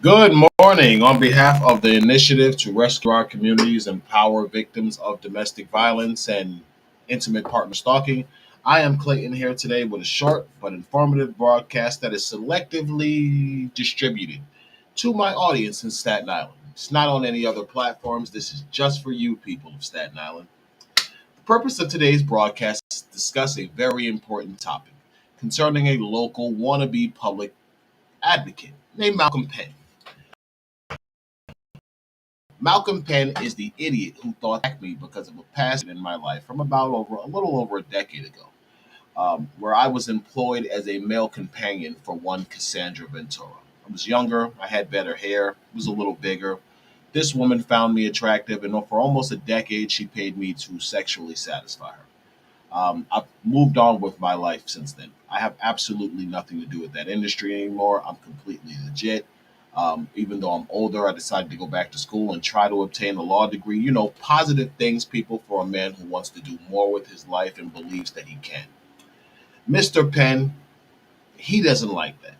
Good morning. On behalf of the initiative to rescue our communities and empower victims of domestic violence and intimate partner stalking, I am Clayton here today with a short but informative broadcast that is selectively distributed to my audience in Staten Island. It's not on any other platforms. This is just for you people of Staten Island. The purpose of today's broadcast is to discuss a very important topic concerning a local wannabe public advocate named Malcolm Penn. Malcolm Penn is the idiot who thought to attack me because of a past in my life from about over a little over a decade ago, where I was employed as a male companion for one Cassandra Ventura. I was younger, I had better hair, was a little bigger. This woman found me attractive, and for almost a decade, she paid me to sexually satisfy her. I've moved on with my life since then. I have absolutely nothing to do with that industry anymore. I'm completely legit. Even though I'm older, I decided to go back to school and try to obtain a law degree. You know, positive things, people, for a man who wants to do more with his life and believes that he can. Mr. Penn, he doesn't like that.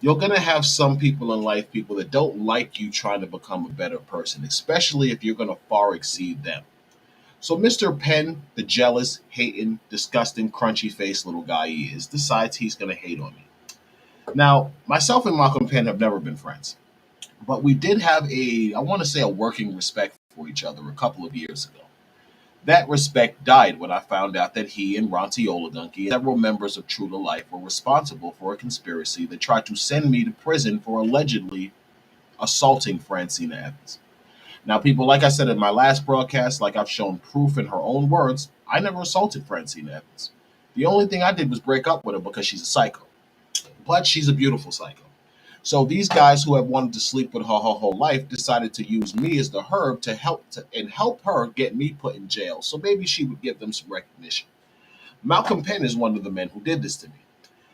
You're going to have some people in life, people that don't like you trying to become a better person, especially if you're going to far exceed them. So Mr. Penn, the jealous, hating, disgusting, crunchy faced little guy he is, decides he's going to hate on me. Now, myself and Malcolm Penn have never been friends, but we did have I want to say, a working respect for each other a couple of years ago. That respect died when I found out that he and Ronti Olagunki and several members of True to Life were responsible for a conspiracy that tried to send me to prison for allegedly assaulting Francyna Evins. Now, people, like I said in my last broadcast, like I've shown proof in her own words, I never assaulted Francyna Evans. The only thing I did was break up with her because she's a psycho. But she's a beautiful psycho. So these guys who have wanted to sleep with her whole life decided to use me as the herb and help her get me put in jail. So maybe she would give them some recognition. Malcolm Penn is one of the men who did this to me.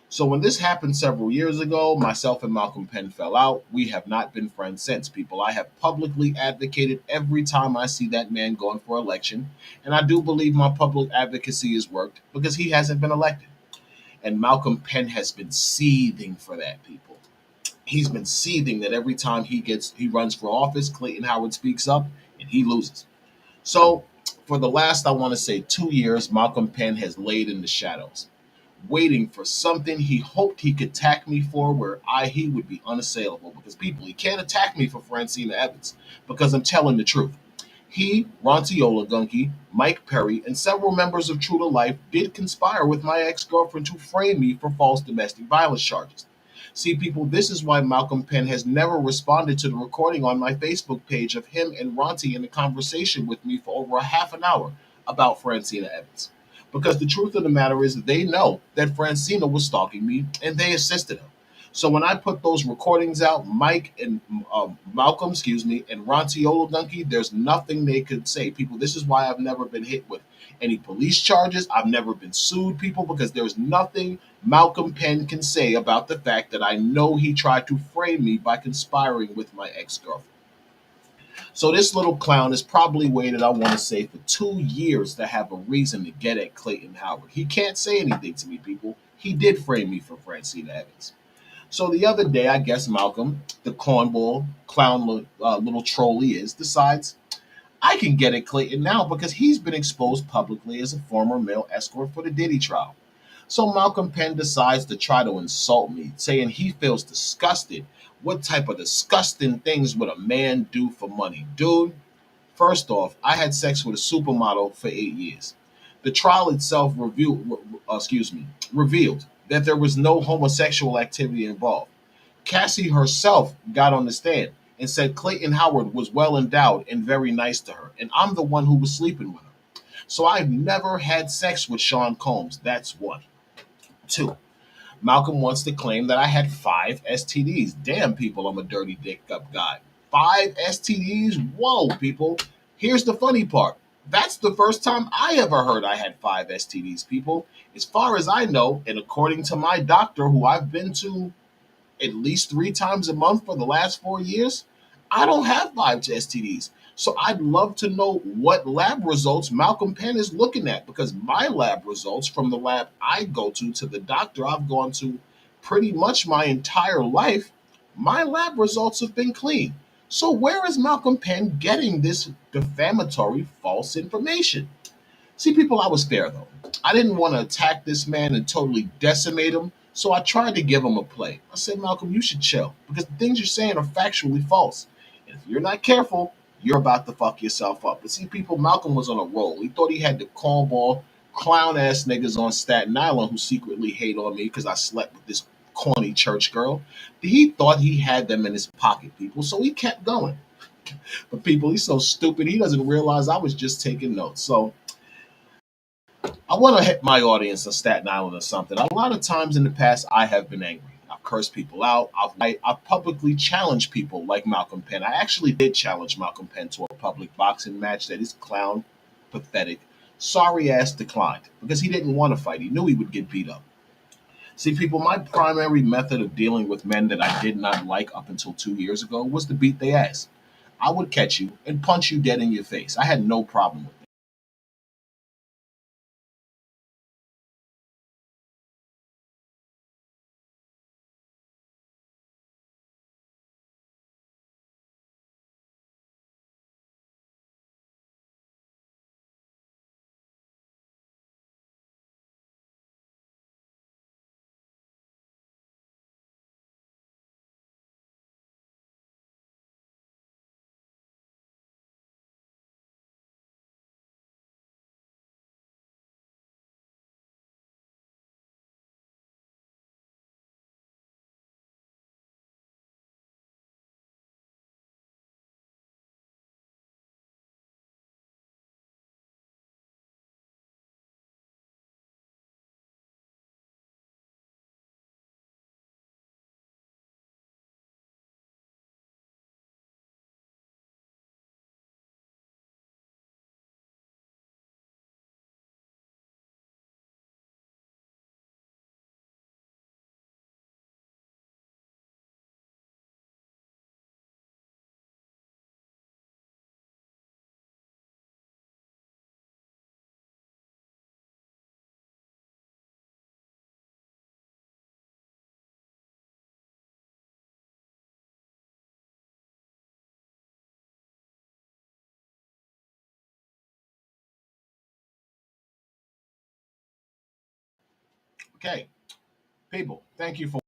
So when this happened several years ago, myself and Malcolm Penn fell out. We have not been friends since, people. I have publicly advocated every time I see that man going for election, and I do believe my public advocacy has worked because he hasn't been elected. And Malcolm Penn has been seething for that, people. He's been seething that every time he runs for office, Clayton Howard speaks up and he loses. So for the last, I want to say, 2 years, Malcolm Penn has laid in the shadows waiting for something he hoped he could attack me for, where he would be unassailable. Because people, he can't attack me for Francyna Evans because I'm telling the truth. He, Ronti Olagunki, Mike Perry, and several members of True to Life did conspire with my ex-girlfriend to frame me for false domestic violence charges. See, people, this is why Malcolm Penn has never responded to the recording on my Facebook page of him and Ronti in a conversation with me for over a half an hour about Francyna Evans. Because the truth of the matter is, they know that Francyna was stalking me and they assisted her. So when I put those recordings out, Mike and Malcolm, and Ronti Olagunki, there's nothing they could say. People, this is why I've never been hit with any police charges. I've never been sued, people, because there's nothing Malcolm Penn can say about the fact that I know he tried to frame me by conspiring with my ex-girlfriend. So this little clown has probably waited, I want to say, for 2 years to have a reason to get at Clayton Howard. He can't say anything to me, people. He did frame me for Francyna Evans. So the other day, I guess Malcolm, the cornball, clown, little troll he is, decides I can get at Clayton now because he's been exposed publicly as a former male escort for the Diddy trial. So Malcolm Penn decides to try to insult me, saying he feels disgusted. What type of disgusting things would a man do for money? Dude, first off, I had sex with a supermodel for 8 years. The trial itself revealed that there was no homosexual activity involved. Cassie herself got on the stand and said Clayton Howard was well endowed and very nice to her, and I'm the one who was sleeping with her. So I've never had sex with Sean Combs. That's one. Two, Malcolm wants to claim that I had 5 STDs. Damn, people, I'm a dirty dick up guy. 5 STDs? Whoa, people. Here's the funny part. That's the first time I ever heard I had 5 STDs, people. As far as I know, and according to my doctor, who I've been to at least 3 times a month for the last 4 years, I don't have 5 STDs. So I'd love to know what lab results Malcolm Penn is looking at, because my lab results from the lab I go to the doctor I've gone to pretty much my entire life, My lab results have been clean. So where is Malcolm Penn getting this defamatory false information? See, people, I was fair though. I didn't want to attack this man and totally decimate him, so I tried to give him a play. I said, Malcolm, you should chill because the things you're saying are factually false. And if you're not careful, you're about to fuck yourself up. But see, people, Malcolm was on a roll. He thought he had the cornball, clown ass niggas on Staten Island who secretly hate on me because I slept with this corny church girl. He thought he had them in his pocket, people, so he kept going. But people, he's so stupid, he doesn't realize I was just taking notes. So I want to hit my audience on Staten Island or something. A lot of times in the past, I have been angry. I've cursed people out. I've publicly challenged people like Malcolm Penn. I actually did challenge Malcolm Penn to a public boxing match that his clown, pathetic, sorry ass declined because he didn't want to fight. He knew he would get beat up. See, people, my primary method of dealing with men that I did not like up until 2 years ago was to beat their ass. I would catch you and punch you dead in your face. I had no problem with it. Okay, people, thank you for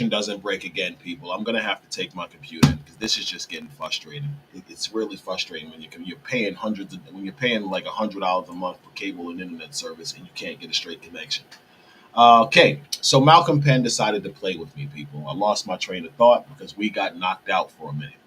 doesn't break again, people. I'm gonna have to take my computer because this is just getting frustrating. It's really frustrating when you're paying when you're paying like $100 a month for cable and internet service and you can't get a straight connection. Okay, so Malcolm Penn decided to play with me, people. I lost my train of thought because we got knocked out for a minute.